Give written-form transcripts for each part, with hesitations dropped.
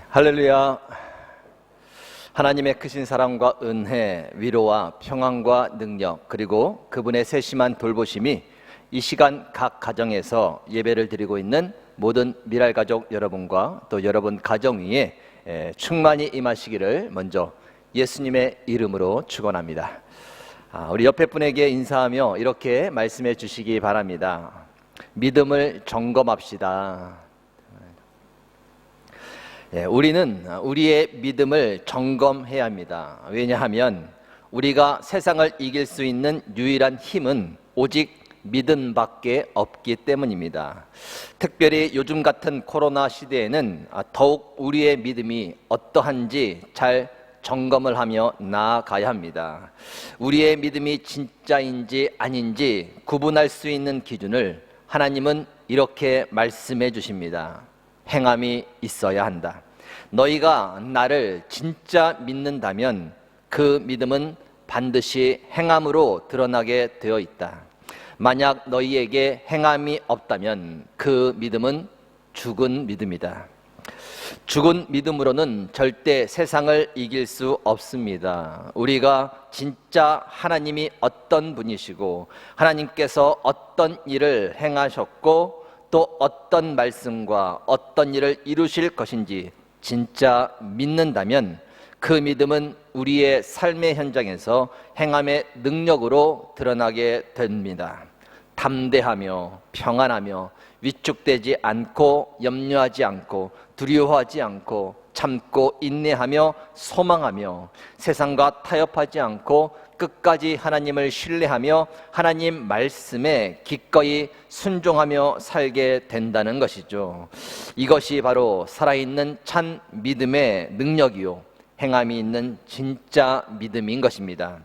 할렐루야. 하나님의 크신 사랑과 은혜, 위로와 평안과 능력, 그리고 그분의 세심한 돌보심이 이 시간 각 가정에서 예배를 드리고 있는 모든 미랄가족 여러분과 또 여러분 가정 위에 충만히 임하시기를 먼저 예수님의 이름으로 축원합니다. 우리 옆에 분에게 인사하며 이렇게 말씀해 주시기 바랍니다. 믿음을 점검합시다. 우리는 우리의 믿음을 점검해야 합니다. 왜냐하면 우리가 세상을 이길 수 있는 유일한 힘은 오직 믿음밖에 없기 때문입니다. 특별히 요즘 같은 코로나 시대에는 더욱 우리의 믿음이 어떠한지 잘 점검을 하며 나아가야 합니다. 우리의 믿음이 진짜인지 아닌지 구분할 수 있는 기준을 하나님은 이렇게 말씀해 주십니다. 행함이 있어야 한다. 너희가 나를 진짜 믿는다면 그 믿음은 반드시 행함으로 드러나게 되어 있다. 만약 너희에게 행함이 없다면 그 믿음은 죽은 믿음이다. 죽은 믿음으로는 절대 세상을 이길 수 없습니다. 우리가 진짜 하나님이 어떤 분이시고 하나님께서 어떤 일을 행하셨고 또 어떤 말씀과 어떤 일을 이루실 것인지 진짜 믿는다면 그 믿음은 우리의 삶의 현장에서 행함의 능력으로 드러나게 됩니다. 담대하며 평안하며 위축되지 않고 염려하지 않고 두려워하지 않고 참고 인내하며 소망하며 세상과 타협하지 않고 끝까지 하나님을 신뢰하며 하나님 말씀에 기꺼이 순종하며 살게 된다는 것이죠. 이것이 바로 살아있는 참 믿음의 능력이요 행함이 있는 진짜 믿음인 것입니다.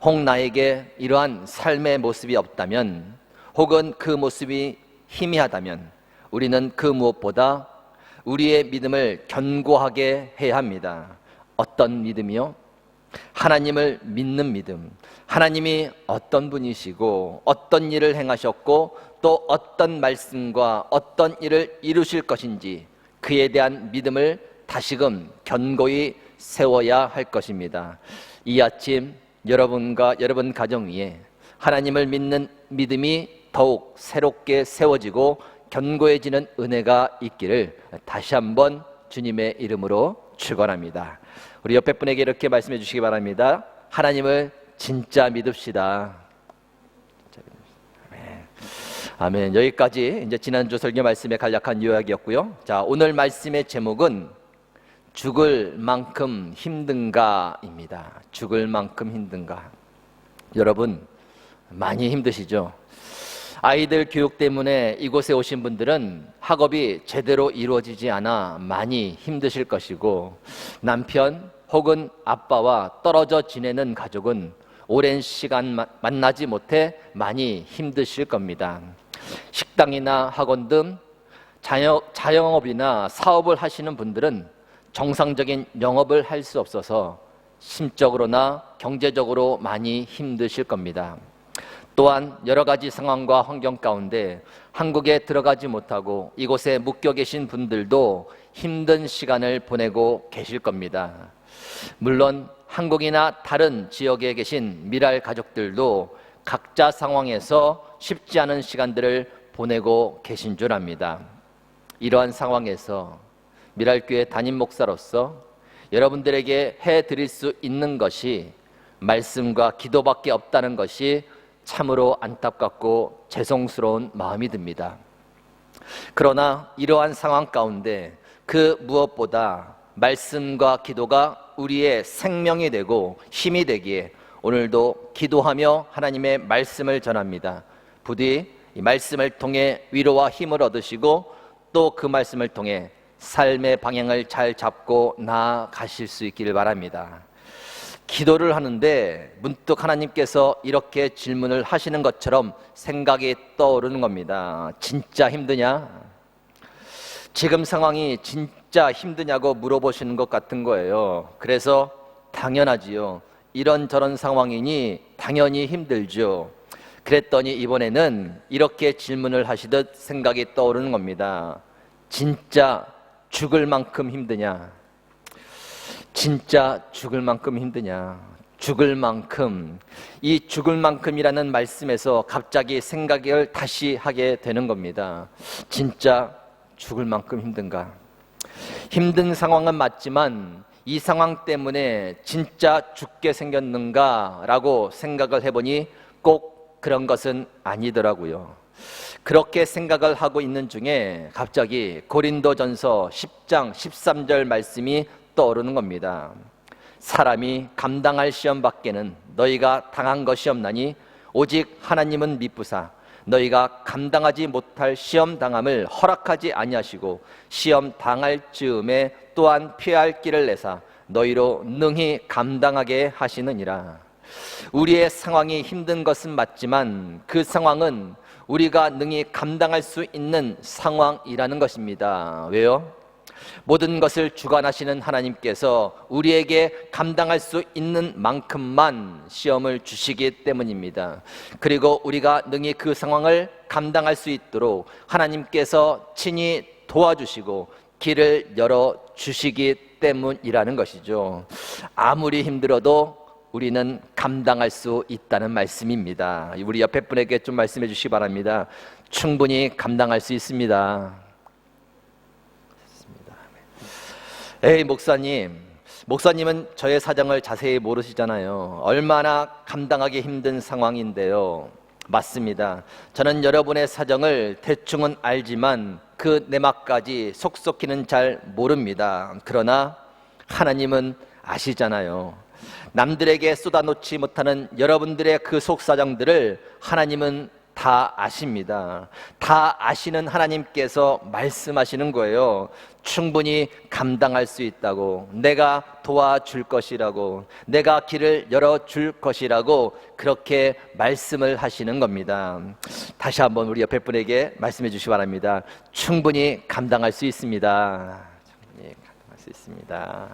혹 나에게 이러한 삶의 모습이 없다면 혹은 그 모습이 희미하다면 우리는 그 무엇보다 우리의 믿음을 견고하게 해야 합니다. 어떤 믿음이요? 하나님을 믿는 믿음. 하나님이 어떤 분이시고 어떤 일을 행하셨고 또 어떤 말씀과 어떤 일을 이루실 것인지 그에 대한 믿음을 다시금 견고히 세워야 할 것입니다. 이 아침 여러분과 여러분 가정 위에 하나님을 믿는 믿음이 더욱 새롭게 세워지고 견고해지는 은혜가 있기를 다시 한번 주님의 이름으로 축원합니다. 우리 옆에 분에게 이렇게 말씀해 주시기 바랍니다. 하나님을 진짜 믿읍시다. 아멘. 여기까지 이제 지난주 설교 말씀의 간략한 요약이었고요. 자, 오늘 말씀의 제목은 죽을 만큼 힘든가입니다. 죽을 만큼 힘든가. 여러분 많이 힘드시죠? 아이들 교육 때문에 이곳에 오신 분들은 학업이 제대로 이루어지지 않아 많이 힘드실 것이고 남편 혹은 아빠와 떨어져 지내는 가족은 오랜 시간 만나지 못해 많이 힘드실 겁니다. 식당이나 학원 등 자영업이나 사업을 하시는 분들은 정상적인 영업을 할 수 없어서 심적으로나 경제적으로 많이 힘드실 겁니다. 또한 여러 가지 상황과 환경 가운데 한국에 들어가지 못하고 이곳에 묶여 계신 분들도 힘든 시간을 보내고 계실 겁니다. 물론 한국이나 다른 지역에 계신 미랄 가족들도 각자 상황에서 쉽지 않은 시간들을 보내고 계신 줄 압니다. 이러한 상황에서 미랄교회 담임 목사로서 여러분들에게 해드릴 수 있는 것이 말씀과 기도밖에 없다는 것이 참으로 안타깝고 죄송스러운 마음이 듭니다. 그러나 이러한 상황 가운데 그 무엇보다 말씀과 기도가 우리의 생명이 되고 힘이 되기에 오늘도 기도하며 하나님의 말씀을 전합니다. 부디 이 말씀을 통해 위로와 힘을 얻으시고 또 그 말씀을 통해 삶의 방향을 잘 잡고 나아가실 수 있기를 바랍니다. 기도를 하는데 문득 하나님께서 이렇게 질문을 하시는 것처럼 생각이 떠오르는 겁니다. 진짜 힘드냐? 지금 상황이 진짜 힘드냐고 물어보시는 것 같은 거예요. 그래서 당연하지요. 이런저런 상황이니 당연히 힘들죠. 그랬더니 이번에는 이렇게 질문을 하시듯 생각이 떠오르는 겁니다. 진짜 죽을 만큼 힘드냐? 진짜 죽을 만큼 힘드냐? 죽을 만큼, 이 죽을 만큼이라는 말씀에서 갑자기 생각을 다시 하게 되는 겁니다. 진짜 죽을 만큼 힘든가? 힘든 상황은 맞지만 이 상황 때문에 진짜 죽게 생겼는가? 라고 생각을 해보니 꼭 그런 것은 아니더라고요. 그렇게 생각을 하고 있는 중에 갑자기 고린도전서 10장 13절 말씀이 떠오르는 겁니다. 사람이 감당할 시험 밖에는 너희가 당한 것이 없나니 오직 하나님은 미쁘사 너희가 감당하지 못할 시험 당함을 허락하지 아니하시고 시험 당할 즈음에 또한 피할 길을 내사 너희로 능히 감당하게 하시느니라. 우리의 상황이 힘든 것은 맞지만 그 상황은 우리가 능히 감당할 수 있는 상황이라는 것입니다. 왜요? 모든 것을 주관하시는 하나님께서 우리에게 감당할 수 있는 만큼만 시험을 주시기 때문입니다. 그리고 우리가 능히 그 상황을 감당할 수 있도록 하나님께서 친히 도와주시고 길을 열어주시기 때문이라는 것이죠. 아무리 힘들어도 우리는 감당할 수 있다는 말씀입니다. 우리 옆에 분에게 좀 말씀해 주시기 바랍니다. 충분히 감당할 수 있습니다. 에이 목사님은 저의 사정을 자세히 모르시잖아요. 얼마나 감당하기 힘든 상황인데요. 맞습니다. 저는 여러분의 사정을 대충은 알지만 그 내막까지 속속히는 잘 모릅니다. 그러나 하나님은 아시잖아요. 남들에게 쏟아놓지 못하는 여러분들의 그 속사정들을 하나님은 다 아십니다. 다 아시는 하나님께서 말씀하시는 거예요. 충분히 감당할 수 있다고, 내가 도와줄 것이라고, 내가 길을 열어줄 것이라고 그렇게 말씀을 하시는 겁니다. 다시 한번 우리 옆에 분에게 말씀해 주시기 바랍니다. 충분히 감당할 수 있습니다. 충분히 감당할 수 있습니다.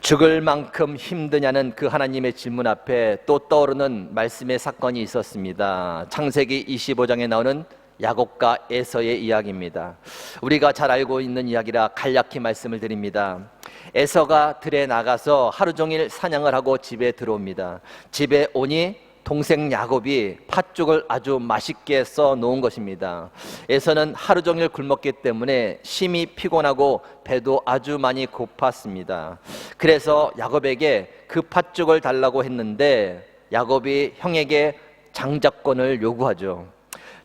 죽을 만큼 힘드냐는 그 하나님의 질문 앞에 또 떠오르는 말씀의 사건이 있었습니다. 창세기 25장에 나오는 야곱과 에서의 이야기입니다. 우리가 잘 알고 있는 이야기라 간략히 말씀을 드립니다. 에서가 들에 나가서 하루 종일 사냥을 하고 집에 들어옵니다. 집에 오니 동생 야곱이 팥죽을 아주 맛있게 써 놓은 것입니다. 에서는 하루 종일 굶었기 때문에 심히 피곤하고 배도 아주 많이 고팠습니다. 그래서 야곱에게 그 팥죽을 달라고 했는데 야곱이 형에게 장자권을 요구하죠.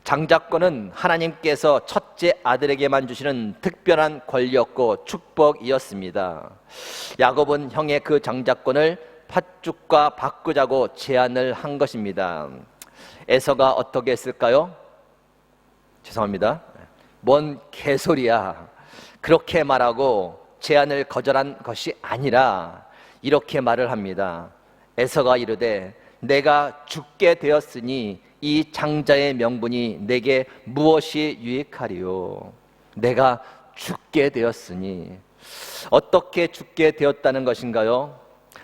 장자권은 하나님께서 첫째 아들에게만 주시는 특별한 권리였고 축복이었습니다. 야곱은 형의 그 장자권을 팥죽과 바꾸자고 제안을 한 것입니다. 에서가 어떻게 했을까요? 죄송합니다. 뭔 개소리야. 그렇게 말하고 제안을 거절한 것이 아니라 이렇게 말을 합니다. 에서가 이르되 내가 죽게 되었으니 이 장자의 명분이 내게 무엇이 유익하리요? 내가 죽게 되었으니 어떻게 죽게 되었다는 것인가요?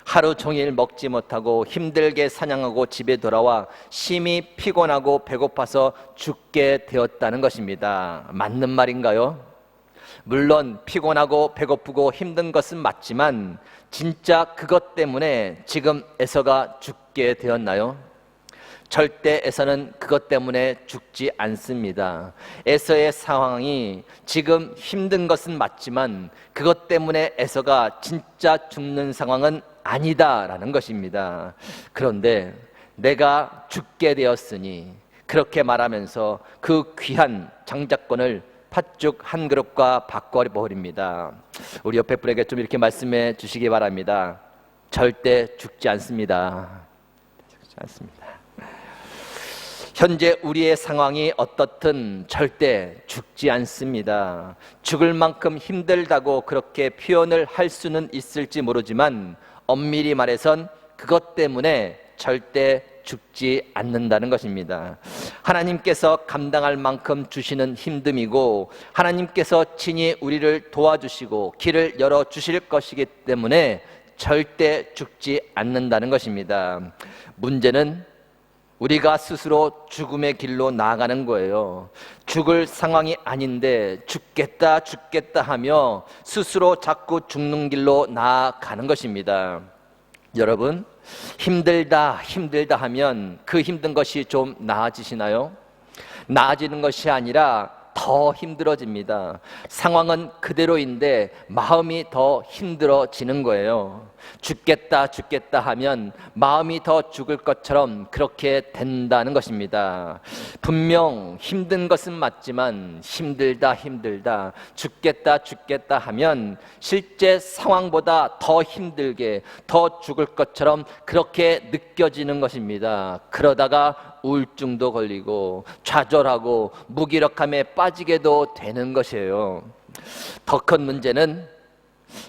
하루 종일 먹지 못하고 힘들게 사냥하고 집에 돌아와 심히 피곤하고 배고파서 죽게 되었다는 것입니다. 맞는 말인가요? 물론 피곤하고 배고프고 힘든 것은 맞지만 진짜 그것 때문에 지금 에서가 죽게 되었나요? 절대 에서는 그것 때문에 죽지 않습니다. 에서의 상황이 지금 힘든 것은 맞지만 그것 때문에 에서가 진짜 죽는 상황은 아니다라는 것입니다. 그런데 내가 죽게 되었으니 그렇게 말하면서 그 귀한 장자권을 팥죽 한 그릇과 바꿔버립니다. 우리 옆에 분에게 좀 이렇게 말씀해 주시기 바랍니다. 절대 죽지 않습니다. 죽지 않습니다. 현재 우리의 상황이 어떻든 절대 죽지 않습니다. 죽을 만큼 힘들다고 그렇게 표현을 할 수는 있을지 모르지만 엄밀히 말해선 그것 때문에 절대 죽지 않는다는 것입니다. 하나님께서 감당할 만큼 주시는 힘듦이고 하나님께서 친히 우리를 도와주시고 길을 열어주실 것이기 때문에 절대 죽지 않는다는 것입니다. 문제는 우리가 스스로 죽음의 길로 나아가는 거예요. 죽을 상황이 아닌데 죽겠다 죽겠다 하며 스스로 자꾸 죽는 길로 나아가는 것입니다. 여러분, 힘들다 힘들다 하면 그 힘든 것이 좀 나아지시나요? 나아지는 것이 아니라 더 힘들어집니다. 상황은 그대로인데 마음이 더 힘들어지는 거예요. 죽겠다 죽겠다 하면 마음이 더 죽을 것처럼 그렇게 된다는 것입니다. 분명 힘든 것은 맞지만 힘들다 힘들다 죽겠다 죽겠다 하면 실제 상황보다 더 힘들게 더 죽을 것처럼 그렇게 느껴지는 것입니다. 그러다가 우울증도 걸리고 좌절하고 무기력함에 빠지게도 되는 것이에요. 더 큰 문제는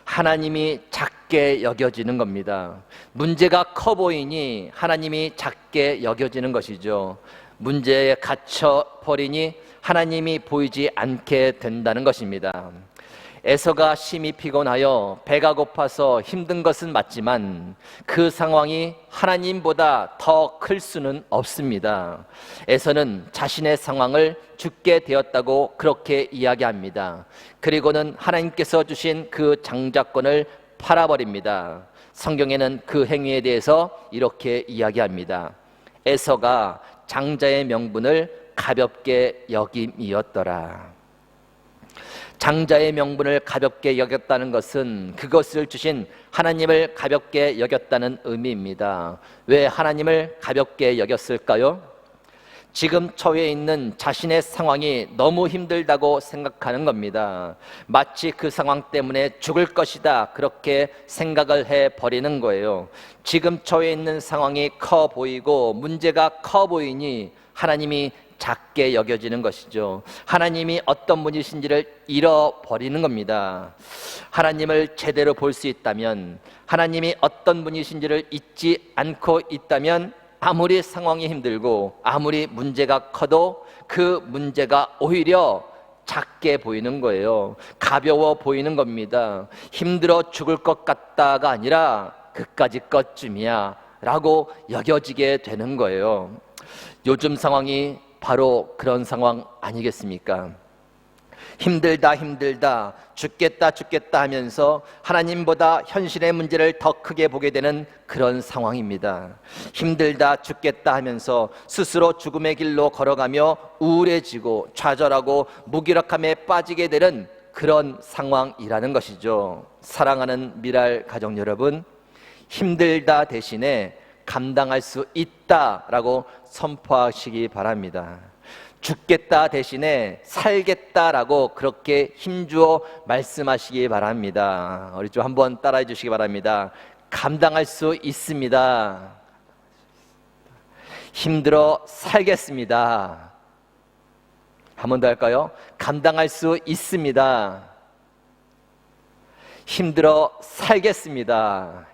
하나님이 작게 여겨지는 겁니다. 문제가 커 보이니 하나님이 작게 여겨지는 것이죠. 문제에 갇혀버리니 하나님이 보이지 않게 된다는 것입니다. 에서가 심히 피곤하여 배가 고파서 힘든 것은 맞지만 그 상황이 하나님보다 더 클 수는 없습니다. 에서는 자신의 상황을 죽게 되었다고 그렇게 이야기합니다. 그리고는 하나님께서 주신 그 장자권을 팔아버립니다. 성경에는 그 행위에 대해서 이렇게 이야기합니다. 에서가 장자의 명분을 가볍게 여김이었더라. 장자의 명분을 가볍게 여겼다는 것은 그것을 주신 하나님을 가볍게 여겼다는 의미입니다. 왜 하나님을 가볍게 여겼을까요? 지금 처해 있는 자신의 상황이 너무 힘들다고 생각하는 겁니다. 마치 그 상황 때문에 죽을 것이다 그렇게 생각을 해버리는 거예요. 지금 처해 있는 상황이 커 보이고 문제가 커 보이니 하나님이 작게 여겨지는 것이죠. 하나님이 어떤 분이신지를 잃어버리는 겁니다. 하나님을 제대로 볼 수 있다면, 하나님이 어떤 분이신지를 잊지 않고 있다면 아무리 상황이 힘들고 아무리 문제가 커도 그 문제가 오히려 작게 보이는 거예요. 가벼워 보이는 겁니다. 힘들어 죽을 것 같다가 아니라 그까짓 것쯤이야 라고 여겨지게 되는 거예요. 요즘 상황이 바로 그런 상황 아니겠습니까? 힘들다 힘들다 죽겠다 죽겠다 하면서 하나님보다 현실의 문제를 더 크게 보게 되는 그런 상황입니다. 힘들다 죽겠다 하면서 스스로 죽음의 길로 걸어가며 우울해지고 좌절하고 무기력함에 빠지게 되는 그런 상황이라는 것이죠. 사랑하는 미랄 가족 여러분, 힘들다 대신에 감당할 수 있다라고 선포하시기 바랍니다. 죽겠다 대신에 살겠다라고 그렇게 힘주어 말씀하시기 바랍니다. 우리 좀 한번 따라해 주시기 바랍니다. 감당할 수 있습니다. 힘들어 살겠습니다. 한 번 더 할까요? 감당할 수 있습니다. 힘들어 살겠습니다.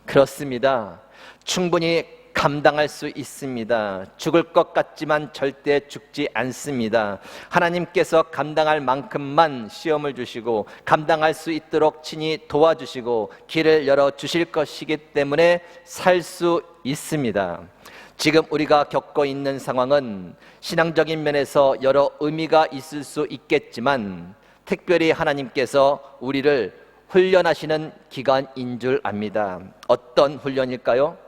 그렇습니다. 충분히 감당할 수 있습니다. 죽을 것 같지만 절대 죽지 않습니다. 하나님께서 감당할 만큼만 시험을 주시고 감당할 수 있도록 친히 도와주시고 길을 열어주실 것이기 때문에 살 수 있습니다. 지금 우리가 겪고 있는 상황은 신앙적인 면에서 여러 의미가 있을 수 있겠지만 특별히 하나님께서 우리를 훈련하시는 기간인 줄 압니다. 어떤 훈련일까요?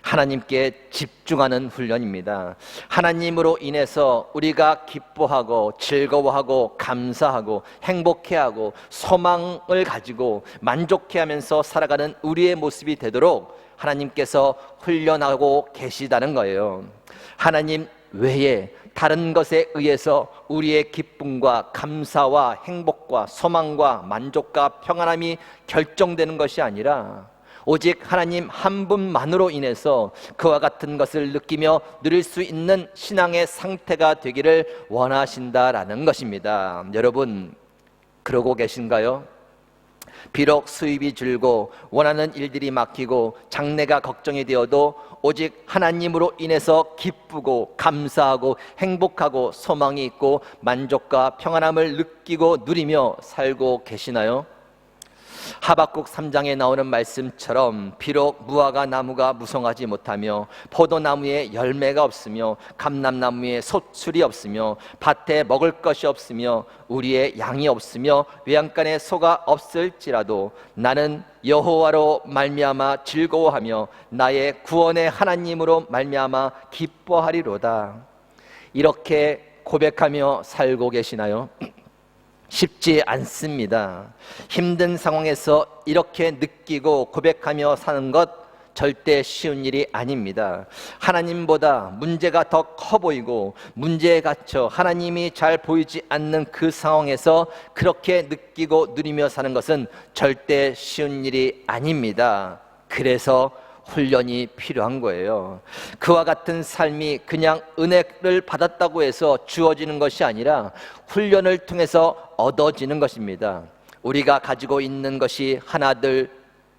하나님께 집중하는 훈련입니다. 하나님으로 인해서 우리가 기뻐하고 즐거워하고 감사하고 행복해하고 소망을 가지고 만족해하면서 살아가는 우리의 모습이 되도록 하나님께서 훈련하고 계시다는 거예요. 하나님 외에 다른 것에 의해서 우리의 기쁨과 감사와 행복과 소망과 만족과 평안함이 결정되는 것이 아니라 오직 하나님 한 분만으로 인해서 그와 같은 것을 느끼며 누릴 수 있는 신앙의 상태가 되기를 원하신다라는 것입니다. 여러분, 그러고 계신가요? 비록 수입이 줄고 원하는 일들이 막히고 장래가 걱정이 되어도 오직 하나님으로 인해서 기쁘고 감사하고 행복하고 소망이 있고 만족과 평안함을 느끼고 누리며 살고 계시나요? 하박국 3장에 나오는 말씀처럼 비록 무화과 나무가 무성하지 못하며 포도나무에 열매가 없으며 감람나무에 소출이 없으며 밭에 먹을 것이 없으며 우리의 양이 없으며 외양간에 소가 없을지라도 나는 여호와로 말미암아 즐거워하며 나의 구원의 하나님으로 말미암아 기뻐하리로다. 이렇게 고백하며 살고 계시나요? 쉽지 않습니다. 힘든 상황에서 이렇게 느끼고 고백하며 사는 것 절대 쉬운 일이 아닙니다. 하나님보다 문제가 더 커 보이고 문제에 갇혀 하나님이 잘 보이지 않는 그 상황에서 그렇게 느끼고 누리며 사는 것은 절대 쉬운 일이 아닙니다. 그래서 훈련이 필요한 거예요. 그와 같은 삶이 그냥 은혜를 받았다고 해서 주어지는 것이 아니라 훈련을 통해서 얻어지는 것입니다. 우리가 가지고 있는 것이 하나둘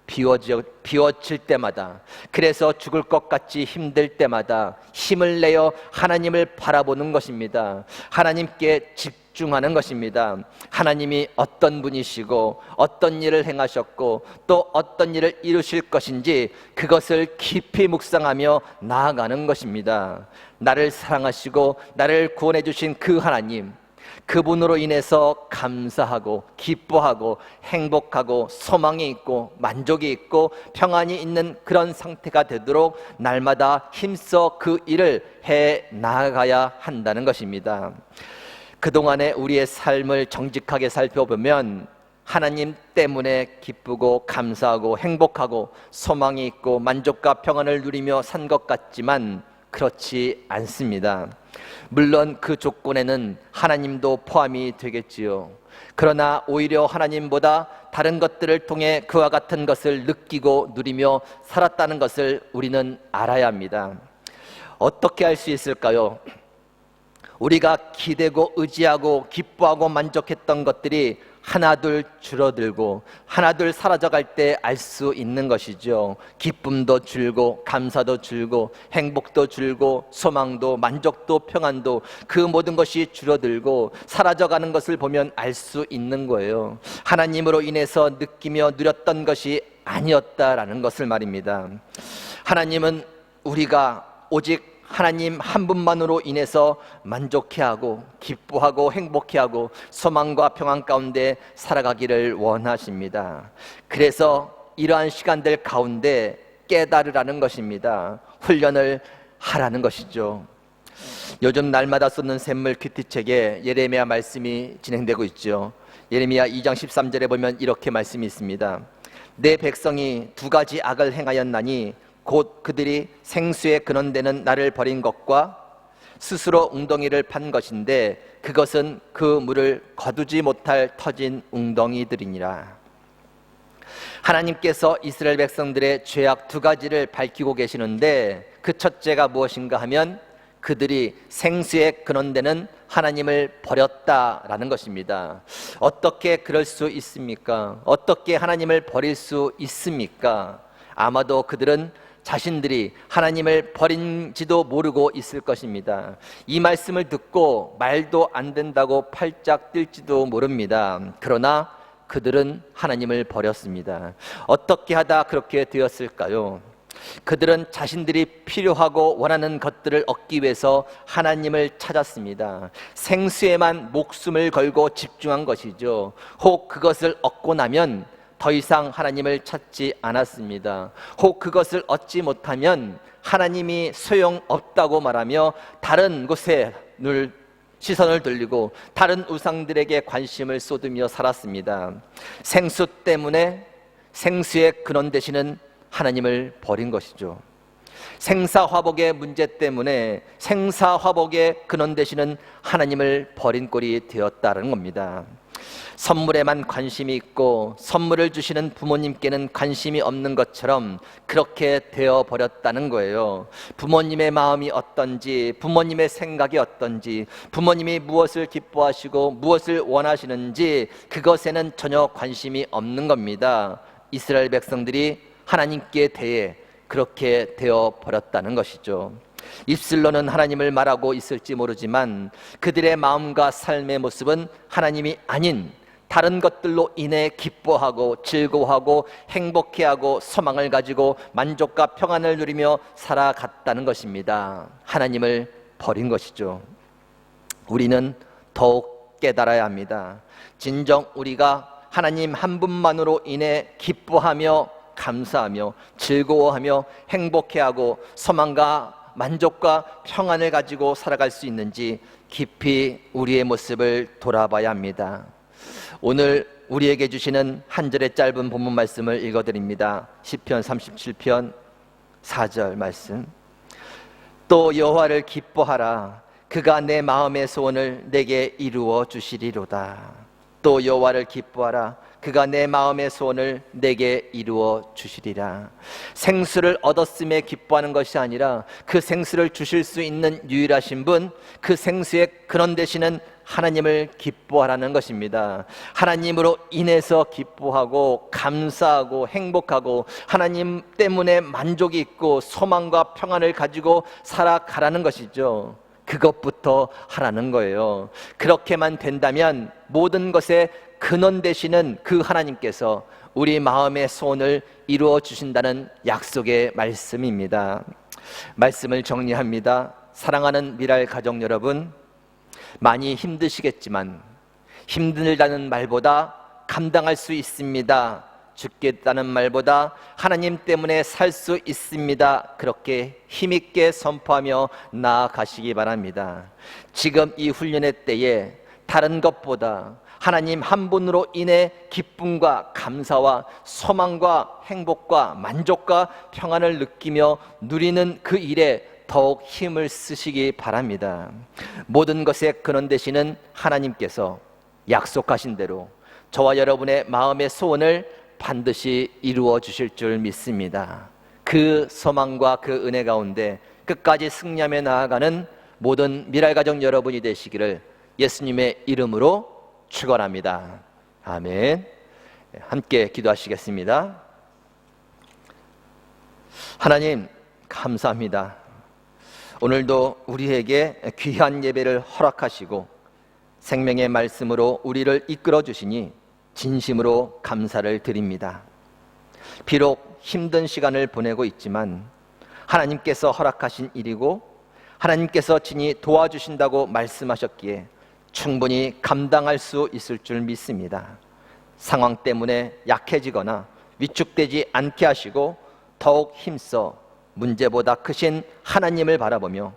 비워질 때마다, 그래서 죽을 것 같이 힘들 때마다 힘을 내어 하나님을 바라보는 것입니다. 하나님께 집중하는 것입니다. 하나님이 어떤 분이시고 어떤 일을 행하셨고 또 어떤 일을 이루실 것인지 그것을 깊이 묵상하며 나아가는 것입니다. 나를 사랑하시고 나를 구원해 주신 그 하나님, 그분으로 인해서 감사하고 기뻐하고 행복하고 소망이 있고 만족이 있고 평안이 있는 그런 상태가 되도록 날마다 힘써 그 일을 해 나아가야 한다는 것입니다. 그동안의 우리의 삶을 정직하게 살펴보면 하나님 때문에 기쁘고 감사하고 행복하고 소망이 있고 만족과 평안을 누리며 산 것 같지만 그렇지 않습니다. 물론 그 조건에는 하나님도 포함이 되겠지요. 그러나 오히려 하나님보다 다른 것들을 통해 그와 같은 것을 느끼고 누리며 살았다는 것을 우리는 알아야 합니다. 어떻게 할 수 있을까요? 우리가 기대고 의지하고 기뻐하고 만족했던 것들이 하나둘 줄어들고 하나둘 사라져갈 때 알 수 있는 것이죠. 기쁨도 줄고 감사도 줄고 행복도 줄고 소망도 만족도 평안도 그 모든 것이 줄어들고 사라져가는 것을 보면 알 수 있는 거예요. 하나님으로 인해서 느끼며 누렸던 것이 아니었다라는 것을 말입니다. 하나님은 우리가 오직 하나님 한 분만으로 인해서 만족해하고 기뻐하고 행복해하고 소망과 평안 가운데 살아가기를 원하십니다. 그래서 이러한 시간들 가운데 깨달으라는 것입니다. 훈련을 하라는 것이죠. 요즘 날마다 쏟는 샘물 큐티책에 예레미야 말씀이 진행되고 있죠. 예레미야 2장 13절에 보면 이렇게 말씀이 있습니다. 내 백성이 두 가지 악을 행하였나니 곧 그들이 생수에 근원되는 나를 버린 것과 스스로 웅덩이를 판 것인데 그것은 그 물을 거두지 못할 터진 웅덩이들이니라. 하나님께서 이스라엘 백성들의 죄악 두 가지를 밝히고 계시는데 그 첫째가 무엇인가 하면 그들이 생수에 근원되는 하나님을 버렸다라는 것입니다. 어떻게 그럴 수 있습니까? 어떻게 하나님을 버릴 수 있습니까? 아마도 그들은 자신들이 하나님을 버린지도 모르고 있을 것입니다. 이 말씀을 듣고 말도 안 된다고 팔짝 뛸지도 모릅니다. 그러나 그들은 하나님을 버렸습니다. 어떻게 하다 그렇게 되었을까요? 그들은 자신들이 필요하고 원하는 것들을 얻기 위해서 하나님을 찾았습니다. 생수에만 목숨을 걸고 집중한 것이죠. 혹 그것을 얻고 나면 더 이상 하나님을 찾지 않았습니다. 혹 그것을 얻지 못하면 하나님이 소용없다고 말하며 다른 곳에 시선을 돌리고 다른 우상들에게 관심을 쏟으며 살았습니다. 생수 때문에 생수의 근원 되시는 하나님을 버린 것이죠. 생사화복의 문제 때문에 생사화복의 근원 되시는 하나님을 버린 꼴이 되었다는 겁니다. 선물에만 관심이 있고 선물을 주시는 부모님께는 관심이 없는 것처럼 그렇게 되어버렸다는 거예요. 부모님의 마음이 어떤지, 부모님의 생각이 어떤지, 부모님이 무엇을 기뻐하시고 무엇을 원하시는지 그것에는 전혀 관심이 없는 겁니다. 이스라엘 백성들이 하나님께 대해 그렇게 되어버렸다는 것이죠. 입술로는 하나님을 말하고 있을지 모르지만 그들의 마음과 삶의 모습은 하나님이 아닌 다른 것들로 인해 기뻐하고 즐거워하고 행복해하고 소망을 가지고 만족과 평안을 누리며 살아갔다는 것입니다. 하나님을 버린 것이죠. 우리는 더욱 깨달아야 합니다. 진정 우리가 하나님 한 분만으로 인해 기뻐하며 감사하며 즐거워하며 행복해하고 소망과 만족과 평안을 가지고 살아갈 수 있는지 깊이 우리의 모습을 돌아봐야 합니다. 오늘 우리에게 주시는 한 절의 짧은 본문 말씀을 읽어드립니다. 시편 37편 4절 말씀. 또 여호와를 기뻐하라. 그가 내 마음의 소원을 내게 이루어 주시리로다. 또 여호와를 기뻐하라. 그가 내 마음의 소원을 내게 이루어 주시리라. 생수를 얻었음에 기뻐하는 것이 아니라 그 생수를 주실 수 있는 유일하신 분, 그 생수의 근원 되시는 하나님을 기뻐하라는 것입니다. 하나님으로 인해서 기뻐하고 감사하고 행복하고 하나님 때문에 만족이 있고 소망과 평안을 가지고 살아가라는 것이죠. 그것부터 하라는 거예요. 그렇게만 된다면 모든 것의 근원 되시는 그 하나님께서 우리 마음의 소원을 이루어 주신다는 약속의 말씀입니다. 말씀을 정리합니다. 사랑하는 미랄 가족 여러분, 많이 힘드시겠지만 힘들다는 말보다 감당할 수 있습니다, 죽겠다는 말보다 하나님 때문에 살 수 있습니다, 그렇게 힘있게 선포하며 나아가시기 바랍니다. 지금 이 훈련의 때에 다른 것보다 하나님 한 분으로 인해 기쁨과 감사와 소망과 행복과 만족과 평안을 느끼며 누리는 그 일에 더욱 힘을 쓰시기 바랍니다. 모든 것의 근원 되시는 하나님께서 약속하신 대로 저와 여러분의 마음의 소원을 반드시 이루어 주실 줄 믿습니다. 그 소망과 그 은혜 가운데 끝까지 승리하며 나아가는 모든 미랄가족 여러분이 되시기를 예수님의 이름으로 축원합니다. 아멘. 함께 기도하시겠습니다. 하나님 감사합니다. 오늘도 우리에게 귀한 예배를 허락하시고 생명의 말씀으로 우리를 이끌어 주시니 진심으로 감사를 드립니다. 비록 힘든 시간을 보내고 있지만 하나님께서 허락하신 일이고 하나님께서 친히 도와주신다고 말씀하셨기에 충분히 감당할 수 있을 줄 믿습니다. 상황 때문에 약해지거나 위축되지 않게 하시고 더욱 힘써 문제보다 크신 하나님을 바라보며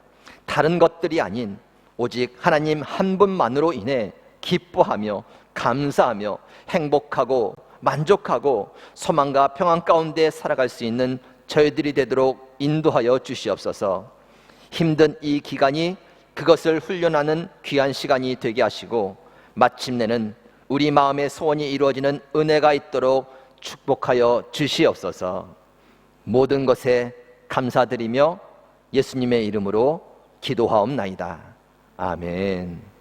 다른 것들이 아닌 오직 하나님 한 분만으로 인해 기뻐하며 감사하며 행복하고 만족하고 소망과 평안 가운데 살아갈 수 있는 저희들이 되도록 인도하여 주시옵소서. 힘든 이 기간이 그것을 훈련하는 귀한 시간이 되게 하시고 마침내는 우리 마음의 소원이 이루어지는 은혜가 있도록 축복하여 주시옵소서. 모든 것에 감사드리며 예수님의 이름으로 기도하옵나이다. 아멘.